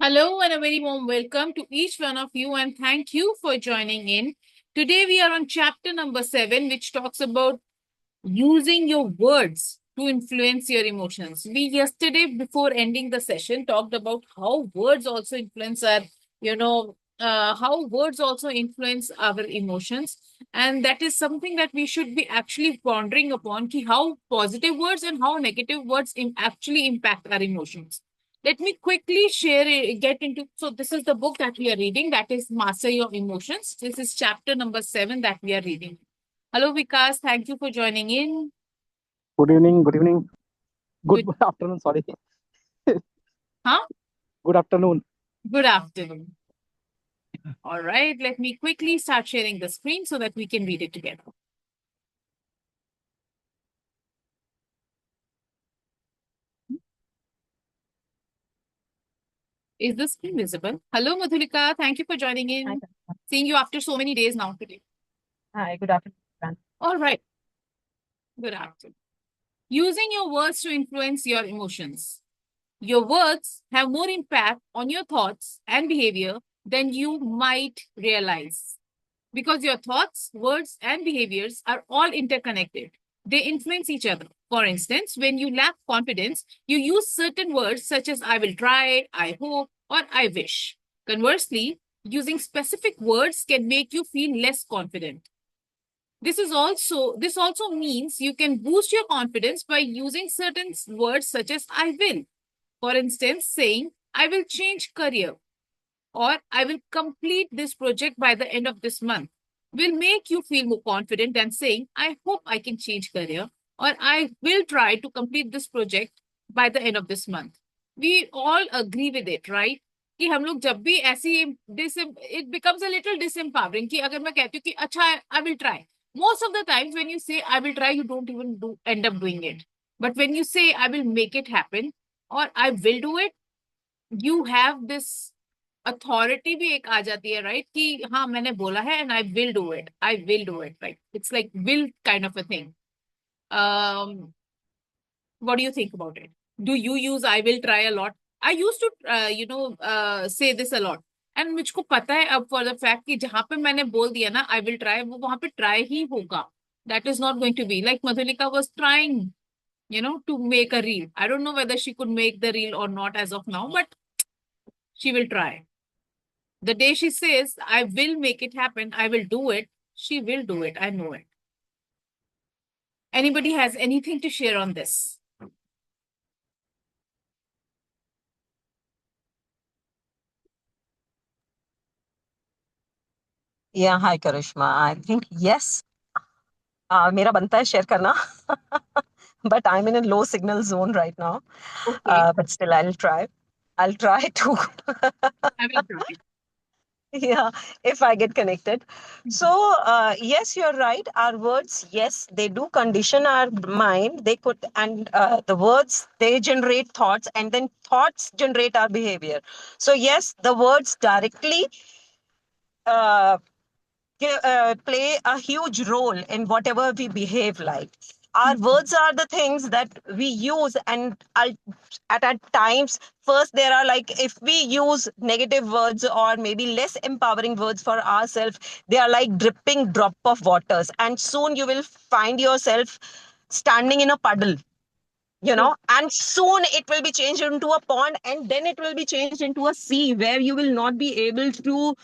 Hello and a very warm welcome to each one of you, and thank you for joining in. Today we are on chapter number 7, which talks about using your words to influence your emotions. We yesterday, before ending the session, talked about how words also influence our, how words also influence our emotions, and that is something that we should be actually pondering upon. Ki how positive words and how negative words actually impact our emotions. Let me quickly get into. So, this is the book that we are reading, that is Master Your Emotions. This is chapter number 7 that we are reading. Hello, Vikas. Thank you for joining in. Good evening. Good evening. Good Good, afternoon. Sorry. huh? Good afternoon. Good afternoon. All right. Let me quickly start sharing the screen so that we can read it together. Is the screen visible? Hello, Madhulika. Thank you for joining Hi, in. Kanika. Seeing you after so many days now today. Hi, good afternoon. All right. Good afternoon. Using your words to influence your emotions. Your words have more impact on your thoughts and behavior than you might realize. Because your thoughts, words, and behaviors are all interconnected. They influence each other. For instance, when you lack confidence, you use certain words such as I will try, I hope, or I wish. Conversely, using specific words can make you feel less confident. This also means you can boost your confidence by using certain words such as I will. For instance, saying I will change career or I will complete this project by the end of this month will make you feel more confident than saying, I hope I can change career or I will try to complete this project by the end of this month. We all agree with it, right? कि हम लोग जब भी ऐसी it becomes a little disempowering कि अगर मैं कहती हूँ कि अच्छा I will try. Most of the times when you say I will try, you don't even end up doing it. But when you say I will make it happen or I will do it, you have this authority भी एक आ जाती है right कि हाँ मैंने बोला है and I will do it right it's like will kind of a thing what do you think about it do you use I will try a lot I use to say this a lot and मुझको पता है अब for the fact कि जहां पे मैंने बोल दिया ना आई विल ट्राई वो वहां पे ट्राई ही होगा that is not going to be like Madhulika was trying to make a reel. I don't know whether she could make the reel or not as of now, but she will try. The day she says, I will make it happen, I will do it, she will do it. I know it. Anybody has anything to share on this? Yeah, hi Karishma. I think yes. मेरा बनता है share करना, but I'm in a low signal zone right now. Okay. But still, I'll try. I'll try to. I will try. Yeah, if I get connected. So, yes, you're right. Our words, yes, they do condition our mind. They could, and the words, they generate thoughts, and then thoughts generate our behavior. So, yes, the words directly uh, play a huge role in whatever we behave like. Our words are the things that we use, and at times, first, there are like if we use negative words or maybe less empowering words for ourselves, they are like dripping drop of waters, and soon you will find yourself standing in a puddle, True. and soon it will be changed into a pond, and then it will be changed into a sea where you will not be able to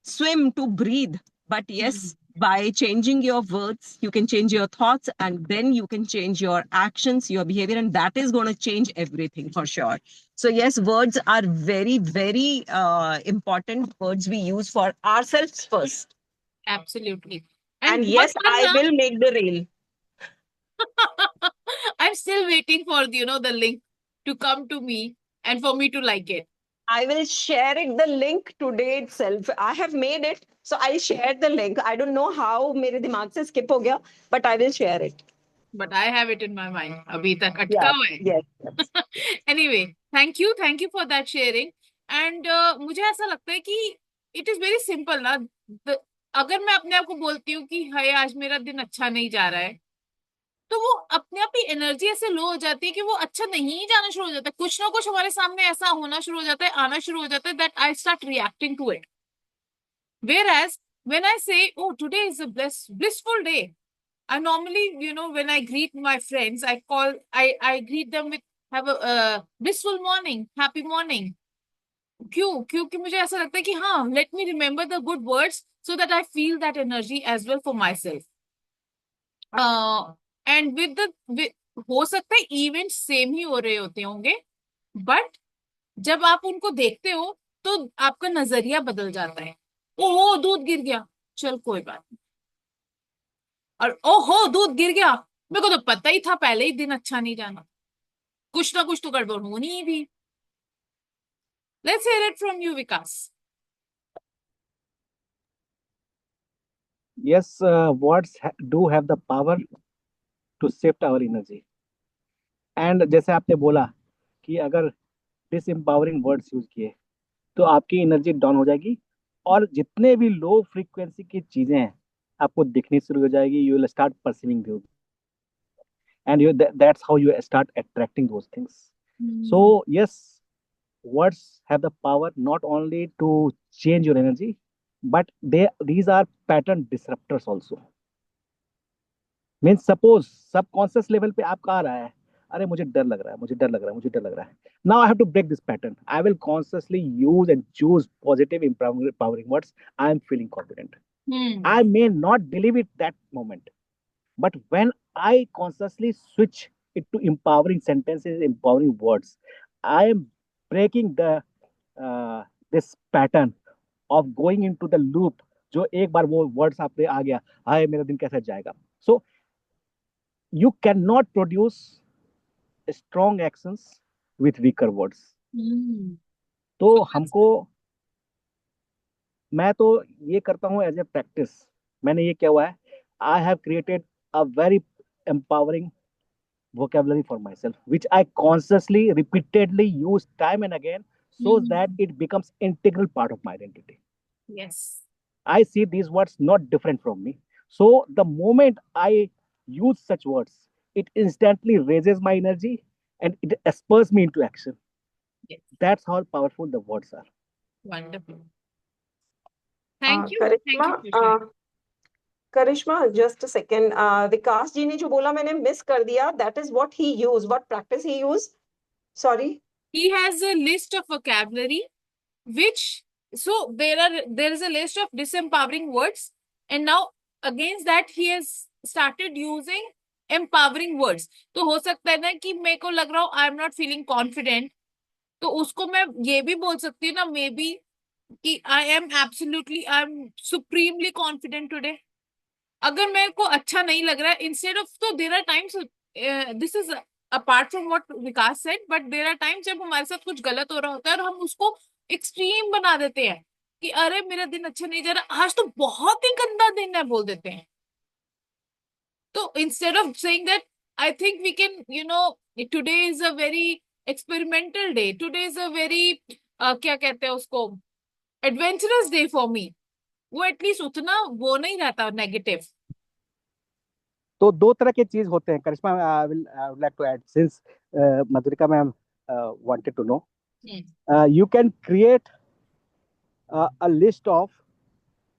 swim to breathe. But yes, by changing your words, you can change your thoughts, and then you can change your actions, your behavior, and that is going to change everything for sure. So yes, words are very, very important. Words we use for ourselves first. Absolutely. And And बहुत yes, bar I ना will make the reel. I'm still waiting for the link to come to me and for me to like it. I will share it the link today itself. I have made it, so I shared the link. I don't know how मेरे दिमाग से skip हो गया, but I will share it. But I have it in my mind. अभी तक अटका Yeah, हुआ है. yes, yes. Anyway, thank you for that sharing. And मुझे ऐसा लगता है कि it is very simple ना. अगर मैं अपने आप को बोलती हूँ कि हाय आज मेरा दिन अच्छा नहीं जा रहा है, तो वो अपने आप ही एनर्जी ऐसे लो हो जाती है कि वो अच्छा नहीं जाना शुरू हो जाता है, कुछ ना कुछ हमारे सामने ऐसा होना शुरू हो जाता है, आना शुरू हो जाता है, that I start reacting to it. Whereas when I say, oh, today is a blissful day, I normally, when I greet my friends, I greet them with have a blissful morning, happy morning. क्यों? क्योंकि मुझे ऐसा लगता है कि हाँ, let me remember the good words so that I feel that energy as well for myself. And हो सकता है इवेंट सेम ही हो रहे होते होंगे, बट जब आप उनको देखते हो तो आपका नजरिया बदल जाता है. ओहो, दूध गिर गया, चल कोई बात नहीं. और ओहो, दूध गिर गया, मेरे को तो पता ही था, पहले ही दिन अच्छा नहीं जाना, कुछ ना कुछ तो गड़बड़ होनी ही थी. Let's hear it from you, Vikas. Yes, words do have the power to shift our energy. And जैसे आपने बोला कि अगर डिसएम्पावरिंग वर्ड्स यूज किए तो आपकी एनर्जी डाउन हो जाएगी, और जितने भी लो फ्रीक्वेंसी की चीजें हैं आपको दिखनी शुरू हो जाएगी. You will start perceiving them, and that's how you start attracting those things. So yes, words have the power not only to change your energy, but these are pattern disruptors also. Means suppose subconscious level पे आपका आ रहा है, अरे मुझे डर लग रहा है, मुझे डर लग रहा है, मुझे डर लग रहा है. Now I have to break this pattern. I will consciously use and choose positive empowering words. I am feeling confident. I may not believe it that moment, but when I consciously switch it to empowering sentences, empowering words, I am breaking the this pattern of going into the loop. जो एक बार वो words आप पे आ गया, हाय मेरा दिन कैसे जाएगा. So you cannot produce strong actions with weaker words. तो हमको, मैं तो ये करता हूँ एज ए प्रैक्टिस. मैंने ये क्या हुआ है, I have created a very empowering vocabulary for myself, which I consciously, repeatedly use time and again, so that it becomes integral part of my identity. Yes. I see these words not different from me. So the moment I use such words, it instantly raises my energy and it spurs me into action. Yes. That's how powerful the words are. Wonderful. Thank you. Karishma, Thank you, Krishna. Karishma, just a second. Vikas ji ने जो बोला मैंने miss कर दिया. That is what he use, what practice he use. Sorry. He has a list of vocabulary, which so there is a list of disempowering words, and now against that he has started using empowering words. तो हो सकता है ना कि मेरे को लग रहा हो I am not feeling confident, तो उसको मैं ये भी बोल सकती हूँ ना, मे बी कि I am supremely confident today. अगर मेरे को अच्छा नहीं लग रहा है, इंस्टेड ऑफ, तो there are times, this is apart from what Vikas said, but there are times जब हमारे साथ कुछ गलत हो रहा होता है और हम उसको एक्सट्रीम बना देते हैं कि अरे मेरा दिन अच्छा नहीं जा रहा, आज तो बहुत ही गंदा दिन है, बोल देते हैं. तो instead of saying that, I think we can, today is a very experimental day, today is a very क्या कहते हैं उसको, एडवेंचरस डे फॉर मी. वो एटलीस्ट उतना वो नहीं रहता नेगेटिव. तो दो तरह के चीज होते हैं Karishma. I would like to add, since Madhurika ma'am wanted to know, you can create a list of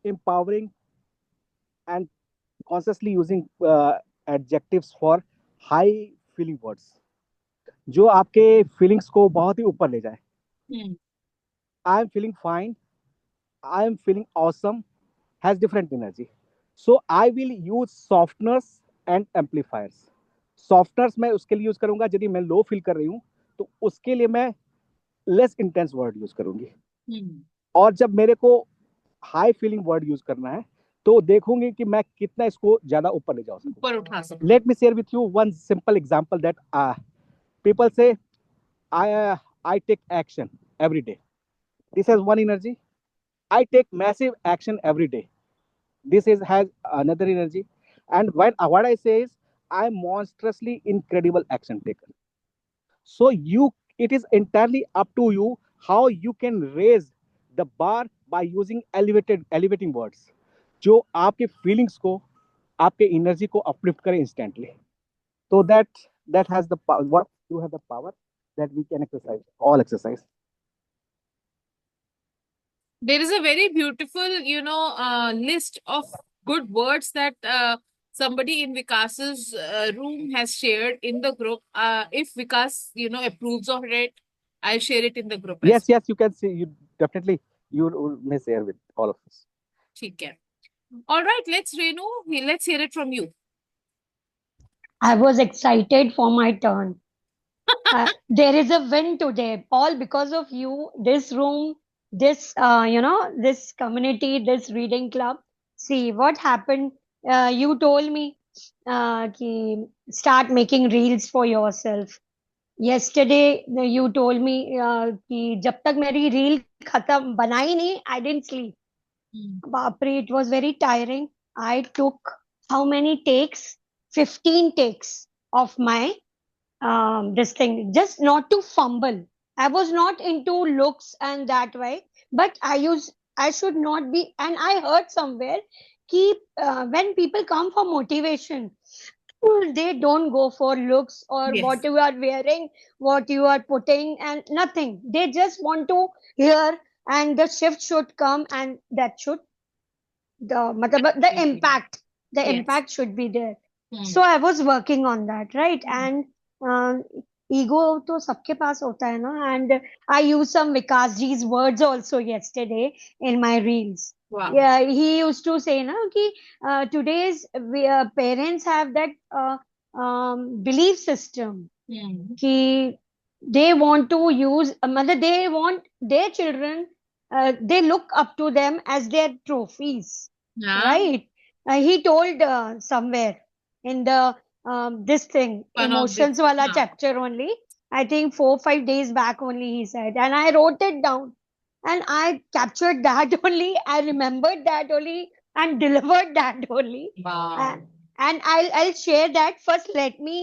empowering and consciously using adjectives for high feeling words, जो आपके फीलिंग्स को बहुत ही ऊपर ले जाए. I am feeling fine, I am feeling awesome has different energy. So I will use softeners and amplifiers. Softeners मैं उसके लिए यूज करूंगा यदि मैं लो फील कर रही हूँ, तो उसके लिए मैं लेस इंटेंस वर्ड यूज करूंगी. और जब मेरे को हाई फीलिंग वर्ड यूज करना है तो देखूंगी कि मैं कितना इसको ज्यादा ऊपर ले जा सकूं, ऊपर उठा सकूं. Let me share with you one simple example that people say I take action every day. This has one energy. I take massive action every day. This has another energy. And when what I say is I'm monstrously incredible action taker. So it is entirely up to you how you can raise the bar by using elevating words, जो आपके feelings को, आपके energy को uplift करे instantly. So that has the power. What do have the power that we can exercise, all exercise. There is a very beautiful, list of good words that somebody in Vikas's room has shared in the group. If Vikas, approves of it, I'll share it in the group as Yes, yes, you can see. You definitely you may share with all of us. well. Okay. All right, Renu, let's hear it from you. I was excited for my turn. There is a win today, all because of you. This room, this community, this reading club. See what happened. You told me कि start making reels for yourself. Yesterday, you told me कि जब तक मेरी reel खत्म बनाई नहीं, I didn't sleep. Bapre, it was very tiring. I took how many takes? 15 takes of my this thing, just not to fumble. I was not into looks and that way, but I should not be. And I heard somewhere keep when people come for motivation, they don't go for looks or Yes. what you are wearing, what you are putting, and nothing. They just want to hear, and the shift should come, and that should the impact, the Yes. impact should be there. Hmm. So I was working on that, right? And ego to sabke paas hota hai na, and I used some Vikas ji's words also yesterday in my reels. Wow. Yeah, he used to say na ki today's parents have that belief system कि they want to use, they want their children, they look up to them as their trophies, Yeah. right? He told somewhere in the this thing, One of the- emotions wala yeah. chapter only. I think 4-5 days back only he said, and I wrote it down, and I captured that only. I remembered that only and delivered that only. Wow. And I'll share that first. Let me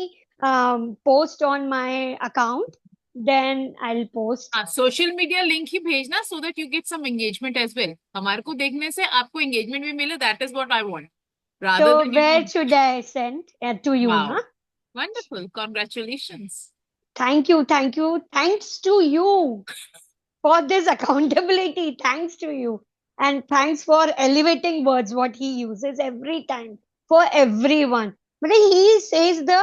post on my account, then I'll post. Social media link ही भेजना so that you get some engagement as well. हमारे को देखने से आपको engagement भी मिले, that is what I want. So where should I send to you? Wow. Huh? Wonderful. Congratulations. Thank you. Thanks to you for this accountability. Thanks to you. And thanks for elevating words, what he uses every time for everyone. But he says the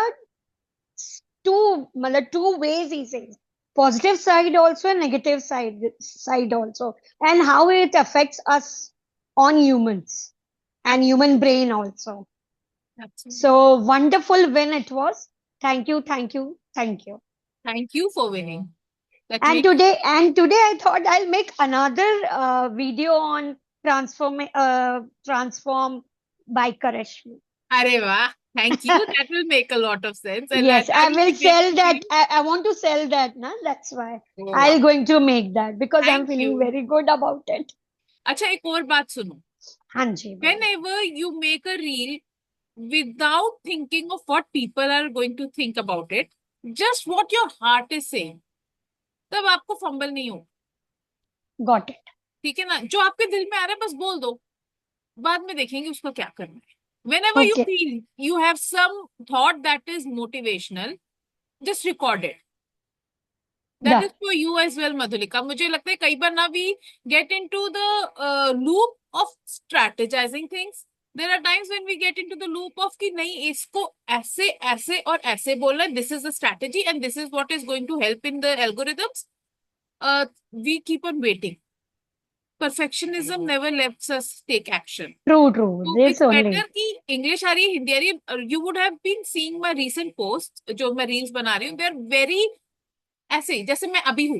two ways he says. Positive side also and negative side also. And how it affects us on humans and human brain also. Absolutely. So wonderful win it was. Thank you. Thank you for winning. That And makes- today I thought I'll make another video on transform by Karashmi. अरे वाह, thank you. That will make a lot of sense. And Yes, that I will will be sell great. that. I want to sell that, na? That's why Oh, I'll wow. going to make that because I'm Thank feeling you. very good about it. अच्छा, एक और बात सुनो. हाँ जी. Whenever you make a reel without thinking of what people are going to think about it, just what your heart is saying, तब आपको fumble नहीं हो. Got it. ठीक है ना? जो आपके दिल में आ रहा है बस बोल दो, बाद में देखेंगे उसको क्या करना है. Whenever you Okay. feel you have some thought that is motivational, just record it. That Yeah. is for you as well, Madhulika. मुझे लगता है कई बार ना we get into the loop of strategizing things. There are times when we get into the loop of कि नहीं इसको ऐसे ऐसे और ऐसे बोलना है. This is the strategy and this is what is going to help in the algorithms. We keep on waiting. Perfectionism never lets us take action. True. So This it's only. better कि English आ रही है, हिंदी आ रही है. You would have been seeing my recent posts जो मैं reels बना रही हूँ. They are very ऐसे जैसे मैं अभी हूँ,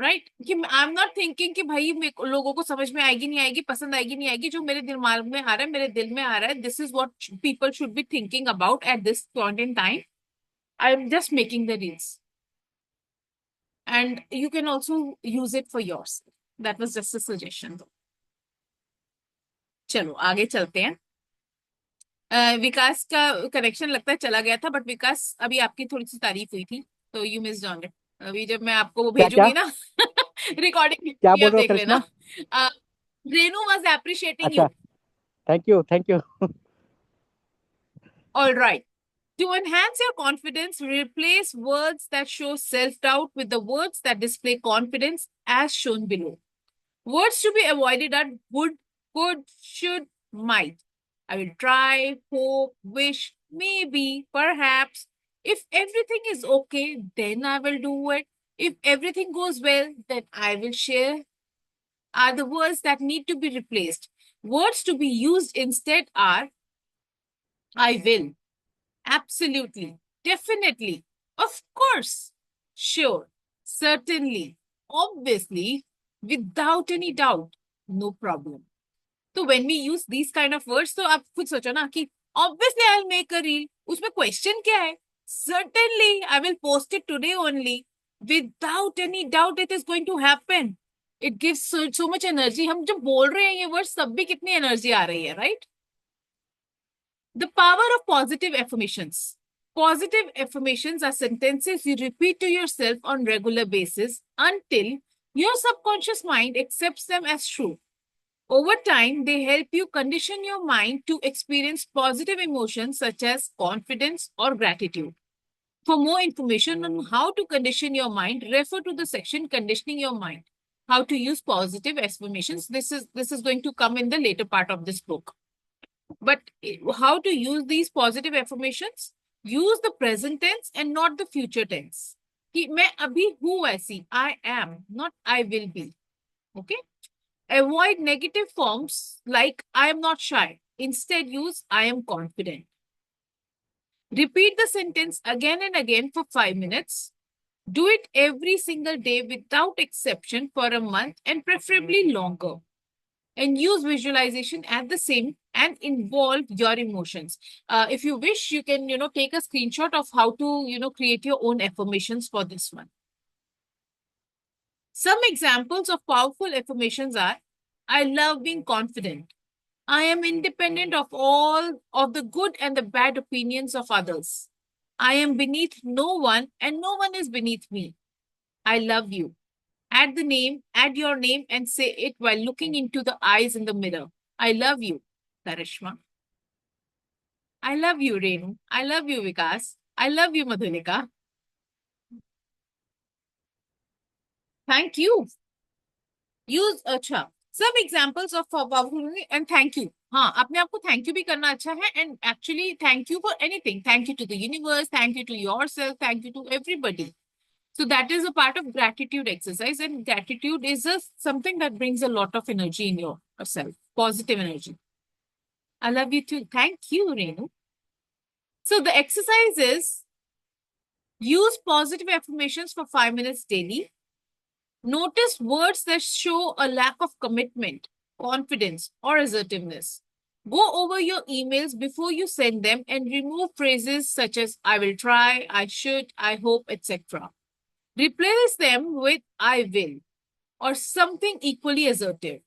राइट? कि आई एम नॉट थिंकिंग कि भाई लोगों को समझ में आएगी नहीं आएगी, पसंद आएगी नहीं आएगी. जो मेरे दिमाग में आ रहा है, मेरे दिल में आ रहा है, this is what people should be thinking about at this point in time. I am just making the reels and you can also use it for yours. That was just a suggestion. चलो आगे चलते हैं. विकास का connection लगता है चला गया था, बट विकास अभी आपकी थोड़ी सी तारीफ हुई थी तो यू मिस ऑन इट. अभी जब मैं आपको वो भेजूंगी ना रिकॉर्डिंग, क्या बोल रहे हो देख लेना. Renu was appreciating you. अच्छा, thank you. All right, To enhance your confidence, replace words that show self-doubt with the words that display confidence as shown below. Words to be avoided are would, could, should, might. I will try, hope, wish, maybe, perhaps. If everything is okay, then I will do it. If everything goes well, then I will share. Are the words that need to be replaced. Words to be used instead are I will, absolutely, definitely, of course, sure, certainly, obviously, without any doubt, no problem. तो when we use these kind of words, तो आप खुद सोचो ना कि obviously I'll make a reel. उसमें question क्या है? Certainly I will post it today only. Without any doubt it is going to happen. It gives so much energy. हम जब बोल रहे हैं ये words तब भी कितनी energy आ रही है, right? The power of positive affirmations. Positive affirmations are sentences you repeat to yourself on regular basis until your subconscious mind accepts them as true. Over time, they help you condition your mind to experience positive emotions such as confidence or gratitude. For more information on how to condition your mind, refer to the section Conditioning Your Mind. How to use positive affirmations. This is going to come in the later part of this book. But how to use these positive affirmations? Use the present tense and not the future tense. कि मैं अभी हूँ ऐसी, I am, not I will be. Okay? Avoid negative forms like I am not shy. Instead, use I am confident. Repeat the sentence again and again for 5 minutes. Do it every single day without exception for a month and preferably longer. And use visualization at the same and involve your emotions. If you wish, you can, take a screenshot of how to, create your own affirmations for this one. Some examples of powerful affirmations are, I love being confident. I am independent of all of the good and the bad opinions of others. I am beneath no one and no one is beneath me. I love you. Add your name and say it while looking into the eyes in the mirror. I love you, Karishma. I love you, Renu. I love you, Vikas. I love you, Madhulika. Thank you. Use अच्छा. Some examples of powerful and thank you. हाँ, अपने आप को thank you भी करना अच्छा है and actually thank you for anything. Thank you to the universe, thank you to yourself, thank you to everybody. So that is a part of gratitude exercise, and gratitude is something that brings a lot of energy in yourself, positive energy. I love you too. Thank you, Renu. So the exercise is use positive affirmations for 5 minutes daily. Notice words that show a lack of commitment, confidence, or assertiveness. Go over your emails before you send them and remove phrases such as I will try, I should, I hope, etc. Replace them with I will or something equally assertive.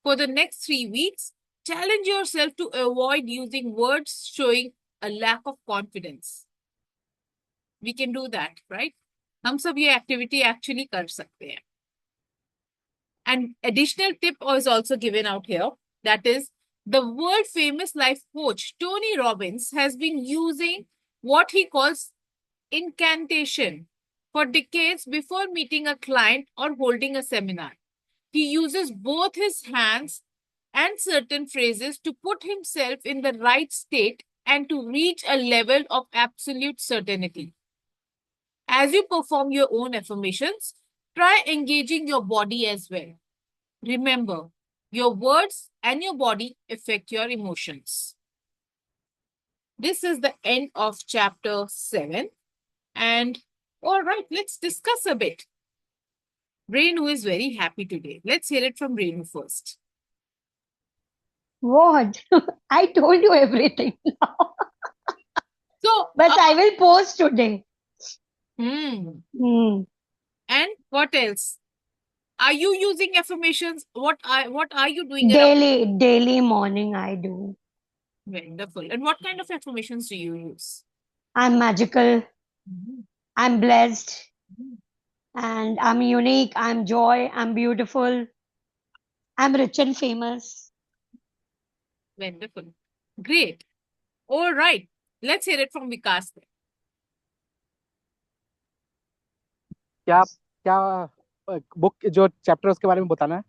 For the next 3 weeks, challenge yourself to avoid using words showing a lack of confidence. We can do that, right? हम सब ये activity actually कर सकते हैं. And additional tip is also given out here. That is, the world famous life coach, Tony Robbins, has been using what he calls incantation for decades before meeting a client or holding a seminar. He uses both his hands and certain phrases to put himself in the right state and to reach a level of absolute certainty. As you perform your own affirmations, try engaging your body as well. Remember, your words and your body affect your emotions. This is the end of chapter 7. And all right, let's discuss a bit. Renu is very happy today. Let's hear it from Renu first. What? I told you everything. So, But I will post today. and Hmm. what else? Are you using affirmations? What are you doing around? Daily morning I do. Wonderful. And what kind of affirmations do you use? I'm magical. Mhm. I'm blessed. Mhm. And I'm unique. I'm joy. I'm beautiful. I'm rich and famous. Wonderful. Great. All right. Let's hear it from Vikas. क्या क्या book जो chapter उसके बारे में बताना है?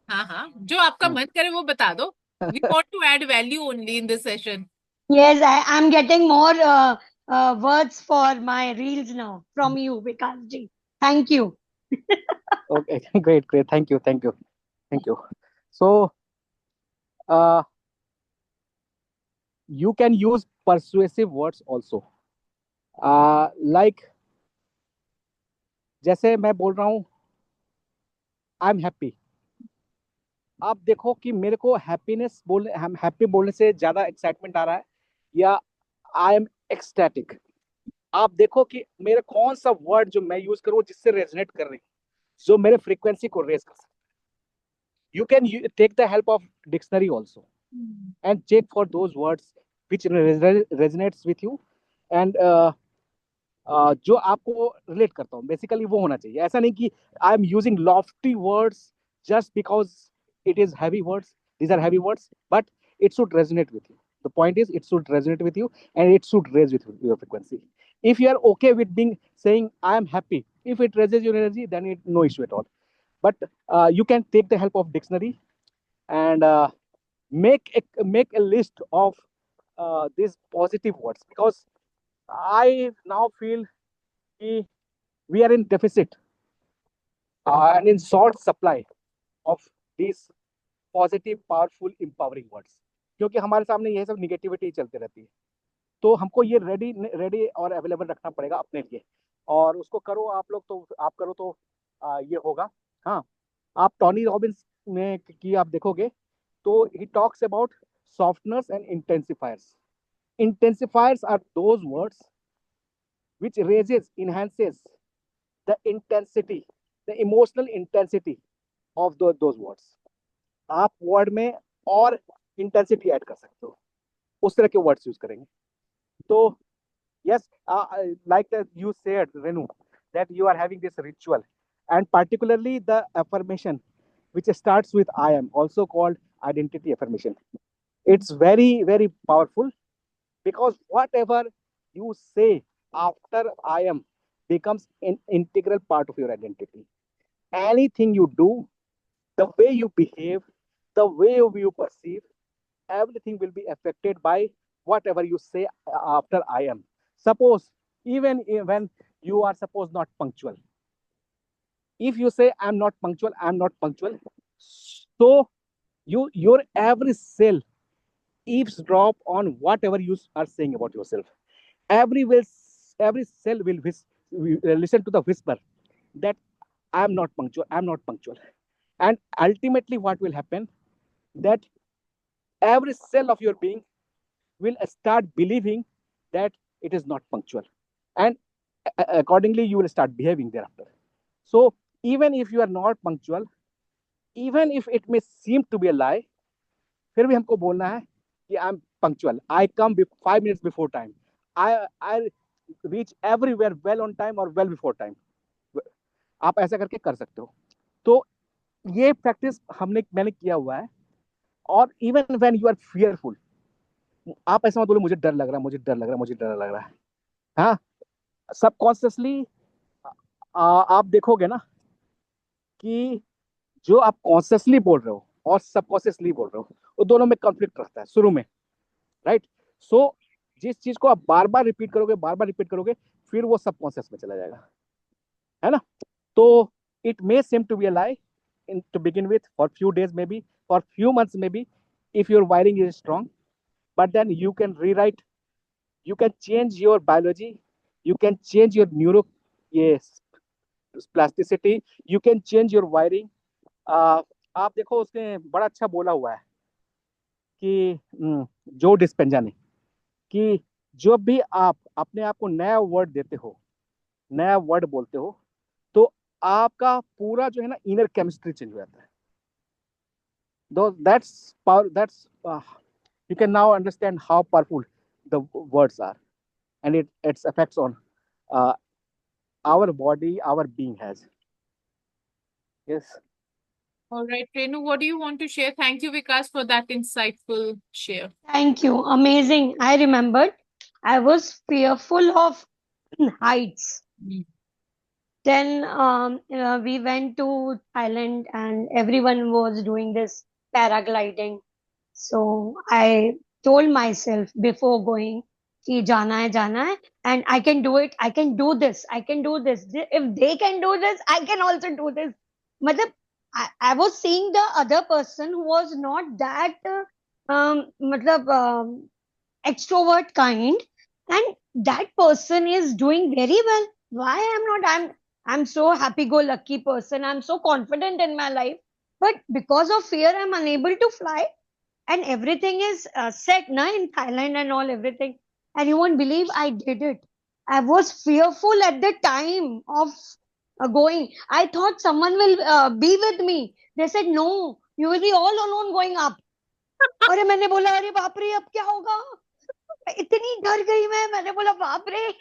हाँ, जो आपका मन करे वो बता दो. We want to add value only in this session. Yes, I'm getting more words for my reels now from you, Vikas ji. Thank you. Okay, great. Thank you. So, you can use persuasive words also. Like, जैसे मैं बोल रहा हूँ, I am happy. आप देखो कि मेरे को हैप्पी बोलने से ज्यादा एक्साइटमेंट आ रहा है, या आई एम एक्सटैटिक. आप देखो कि मेरे कौन सा वर्ड जो मैं यूज करूँ जिससे रेजोनेट कर रही, जो मेरे फ्रीक्वेंसी को रेज कर सकता. You can take the help of dictionary also and check for those words which resonates with you, and जो आपको रिलेट करता हूँ, बेसिकली वो होना चाहिए. ऐसा नहीं कि I am using Lofty words just because it is heavy words. These are heavy words, but it should resonate with you. The point is, it should resonate with you and it should raise with your frequency. If you are okay with saying I am happy, if it raises your energy, then no issue at all. But you can take the help of dictionary and make a list of these positive words, because I now feel we are in deficit and in short supply of these positive powerful empowering words, क्योंकि हमारे सामने ये सब negativity चलती रहती है. तो हमको ये रेडी और अवेलेबल रखना पड़ेगा अपने लिए, और उसको करो आप लोग, तो आप करो तो ये होगा. हाँ, आप टॉनी रॉबिन्स में की आप देखोगे तो he talks about softeners and intensifiers. Intensifiers are those words which enhances the intensity, the emotional intensity of those words. आप वर्ड में और इंटेंसिटी ऐड कर सकते हो, उस तरह के वर्ड्स यूज करेंगे. तो yes, like you said, Renu, that you are having this ritual, and particularly the affirmation which starts with I am, also called identity affirmation. It's very, very powerful, because whatever you say after I am becomes an integral part of your identity. Anything you do, the way you behave, the way you perceive, everything will be affected by whatever you say after I am. Suppose, even when you are suppose not punctual, if you say I'm not punctual, so your every cell eavesdrop on whatever you are saying about yourself. Every cell will listen to the whisper that I'm not punctual. And ultimately what will happen, that every cell of your being will start believing that it is not punctual, and accordingly you will start behaving thereafter. So even if you are not punctual, even if it may seem to be a lie, फिर भी हमको बोलना है कि I M punctual, I come 5 minutes before time, I reach everywhere well on time और well before time. आप ऐसा करके कर सकते हो. तो ये प्रैक्टिस मैंने किया हुआ है. और even when you are fearful, आप ऐसा मत बोलो मुझे डर लग रहा है. हाँ, सबकॉन्शियसली आप देखोगे ना कि जो आप कॉन्शियसली बोल रहे हो और सबकॉन्शियसली बोल रहे हो, वो दोनों में कॉन्फ्लिक्ट रहता है शुरू में, राइट? सो जिस चीज को आप बार बार रिपीट करोगे, फिर वो सबकॉन्शियस में चला जाएगा, है ना? तो it may seem to be a lie in to begin with, for few days, maybe for few months, maybe, if your wiring is strong. But then you can rewrite, you can change your biology, you can change your plasticity, you can change your wiring. आप देखो उसने बड़ा अच्छा बोला हुआ है कि जो डिस्पेंजा ने, कि जब भी आप अपने आप को नया वर्ड देते हो, नया वर्ड बोलते हो, तो आपका पूरा जो है ना इनर केमिस्ट्री चेंज हो जाता है. That's power. You can now understand how powerful the words are, and its effects on uh, our body, our being has. Yes. All right, Renu, what do you want to share? Thank you, Vikas, for that insightful share. Thank you. Amazing. I remembered I was fearful of heights. Hmm. Then we went to Thailand and everyone was doing this paragliding. So I told myself before going, कि जाना है, and I can do it. I can do this. I can do this. If they can do this, I can also do this. मतलब I was seeing the other person who was not that मतलब extrovert kind, and that person is doing very well. Why I'm not? I'm so happy go lucky person. I'm so confident in my life, but because of fear, I'm unable to fly. And everything is set now in Thailand and all everything. And you won't believe I did it. I was fearful at the time of going. I thought someone will be with me. They said no, you will be all alone going up. अरे मैंने बोला अरे बाप रे अब क्या होगा, इतनी डर गई मैंने बोला बाप रे,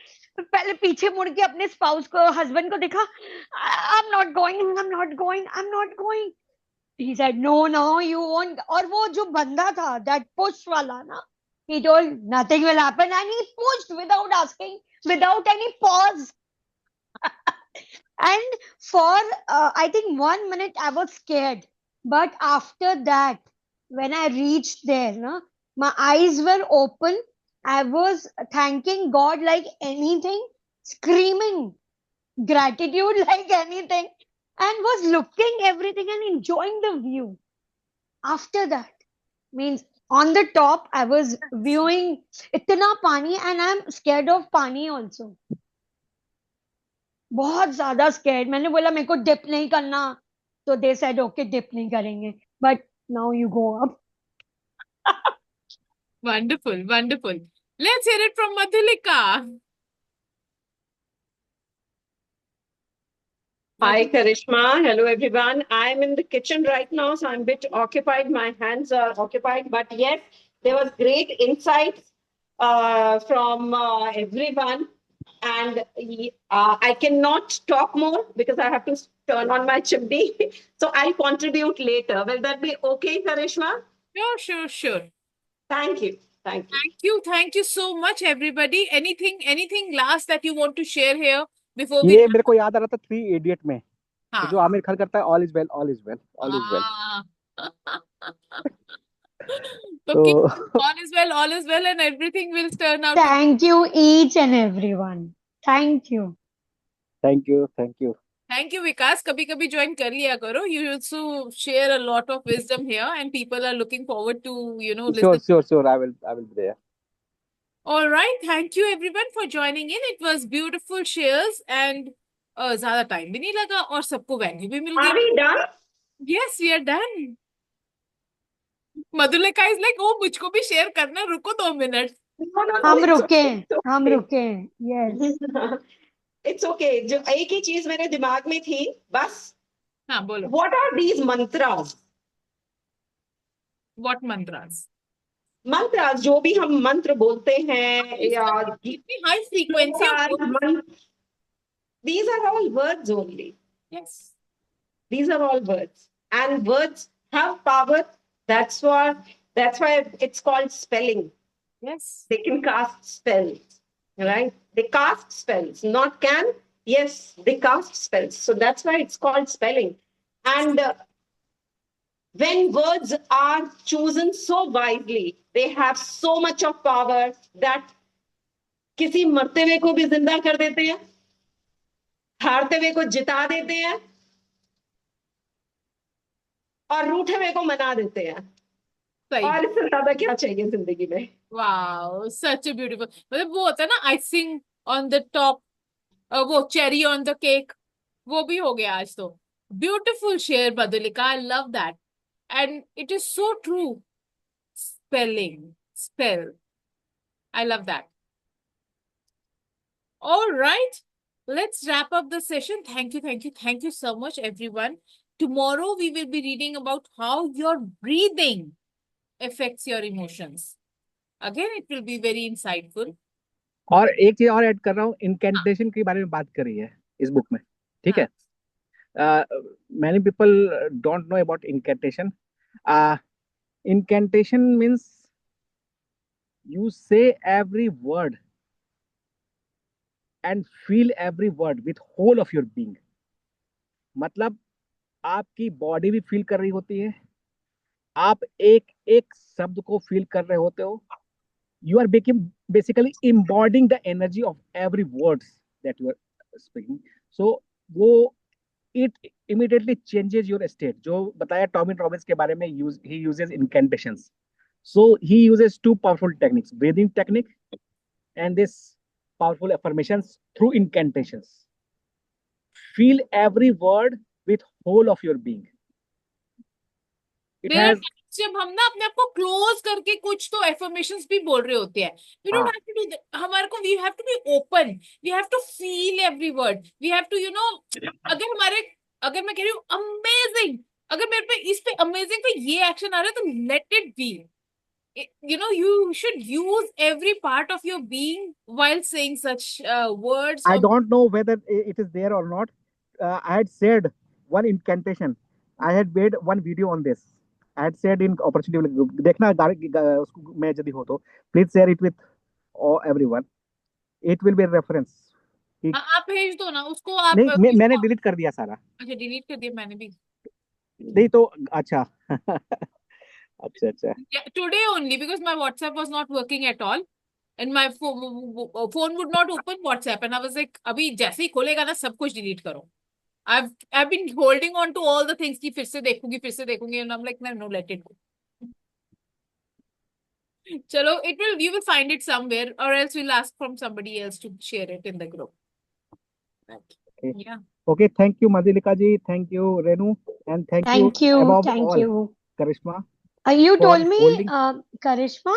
पहले पीछे मुड़ के अपने स्पाउस को हस्बैंड को देखा, I am not going, I am not going, I am not going. He said, no, no, you won't. और वो जो बंदा था, that push वाला ना, he told nothing will happen and he pushed without asking, without any pause. And for, I think 1 minute I was scared. But after that, when I reached there, no, my eyes were open. I was thanking God like anything, screaming gratitude like anything, and was looking everything and enjoying the view. After that, means on the top, I was viewing itna pani and I'm scared of pani also. बहुत ज्यादा scared. मैंने बोला मेरे को dip नहीं करना. So they said okay dip नहीं करेंगे. But now you go up. Wonderful, wonderful. Let's hear it from Madhulika. Hi, Karishma. Hello, everyone. I'm in the kitchen right now, so I'm a bit occupied. My hands are occupied. But yes, there was great insights from everyone. And I cannot talk more because I have to turn on my chimney. So I'll contribute later. Will that be okay, Karishma? Sure, sure, sure. Thank you. Thank you. Thank you so much, everybody. Anything last that you want to share here before we? ये मेरे को याद आ रहा था 3 idiot में, हाँ. जो आमिर खान करता है, all is well, all is well, all is well. So keep all is well, and everything will turn out. Thank you each and everyone. Thank you. Thank you, thank you. Thank you, Vikas. कभी join कर लिया करो. You also share a lot of wisdom here, and people are looking forward to Sure, listen. sure. I will be there. All right. Thank you everyone for joining in. It was beautiful shares and ज़्यादा time भी नहीं लगा और सबको value भी मिल Are गई. we done? Yes, we are done. Madhulika is like, oh, मुझको भी share करना है, रुको 2 minutes. No. हम it's रुके, okay, it's okay. हम रुके. Yes. It's okay. जो एक ही चीज मेरे दिमाग में थी बस. हाँ बोलो. What are these mantras? What mantras? Mantras जो भी हम मंत्र बोलते हैं या इतनी high frequency of words. These are all words only. Yes. These are all words, and words have power. That's why it's called spelling. Yes. They can cast spells, right? They cast spells, not can. Yes, they cast spells. So that's why it's called spelling. And when words are chosen so wisely, they have so much of power that किसी मरते हुए को भी जिंदा कर देते हैं, हारते हुए को जिता देते हैं, और रूठे हुए को मना देते हैं. और इससे ज्यादा क्या चाहिए जिंदगी में. Wow, such a beautiful. मतलब वो होता है ना icing on the top, वो cherry on the cake, वो भी हो गया आज तो. Beautiful share, Madhulika. I love that. And it is so true. Spell. I love that. All right. Let's wrap up the session. Thank you so much, everyone. Tomorrow we will be reading about how your breathing affects your emotions. Again, it will be very insightful. और एक चीज और add कर रहा हूँ, incantation के बारे में बात कर रही है इस बुक में, ठीक है. Many people don't know about incantation. Incantation means you say every word and feel every word with whole of your being. मतलब आपकी बॉडी भी फील कर रही होती है, आप एक एक शब्द को फील कर रहे होते हो. You are basically embodying the energy of every words that you are speaking. So वो it immediately changes your state. जो बताया टॉमी रॉबिन्स के बारे में, he uses incantations. So he uses two powerful techniques, breathing technique and this powerful affirmations through incantations. Feel every word with whole of your being. It There are has times जब हम ना अपने आप को close करके कुछ तो affirmations भी बोल रहे होते हैं. We don't हाँ. have to do that. हमारे को we have to be open. We have to feel every word. We have to अगर मैं कह रही हूँ अमेजिंग, अगर मेरे पे इस पे अमेजिंग पे ये एक्शन आ रहा है तो let it be. You should use every part of your being while saying such words. I don't know whether it is there or not. I had said one incantation. I had made one video on this. I had said in opportunity group. देखना उसको मैं यदि हो तो please share it with everyone. It will be a reference. आप भेज दो ना उसको. आप नहीं, मैंने डिलीट कर दिया सारा. अच्छा, डिलीट कर दिया मैंने भी. नहीं तो अच्छा. अच्छा. Yeah, today only because my WhatsApp was not working at all and my phone would not open WhatsApp and I was like अभी जैसे ही खोलेगा ना सब कुछ डिलीट करो. I've been holding on to all the things कि फिर से देखूंगी and I'm like no, let it go. चलो, you will find it somewhere or else we'll ask from somebody else to share it in the group. Okay. Yeah. Okay, thank you Madhulika ji, thank you Renu, and thank you above all Karishma. You for told me, holding. Karishma,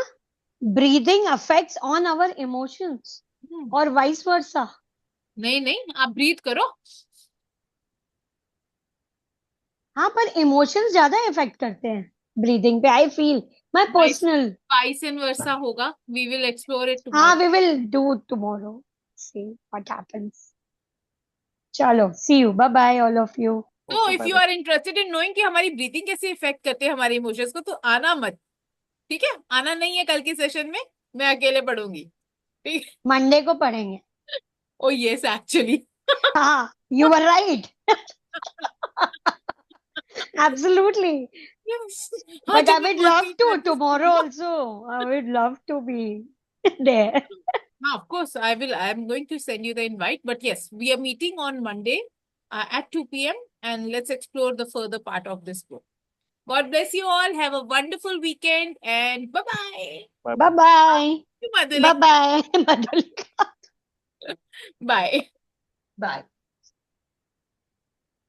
breathing affects on our emotions or vice versa. नहीं, आप breathe करो. हाँ, पर emotions ज्यादा effect करते हैं breathing पे. I feel my personal. Vice एंड वर्सा होगा. वी विल एक्सप्लोर इट हाँ, tomorrow. We will do tomorrow. See what happens. चलो, see you. Bye bye all of you. तो if you are interested in knowing कि हमारी breathing कैसे effect करते हैं हमारे इमोशंस को तो आना मत. ठीक है, आना नहीं है कल की सेशन में. मैं अकेले पढ़ूंगी. ठीक है, मंडे को पढ़ेंगे. ओ यस एक्चुअली. हाँ, you were right. Absolutely. Yes. But जब I मैं would love बोलती to हूँ, tomorrow also. I would love to be there. of course, I will. I am going to send you the invite. But yes, we are meeting on Monday at 2 p.m. and let's explore the further part of this book. God bless you all. Have a wonderful weekend and bye-bye. Bye-bye. Madhulika. Bye-bye, Madhulika. Bye. Bye.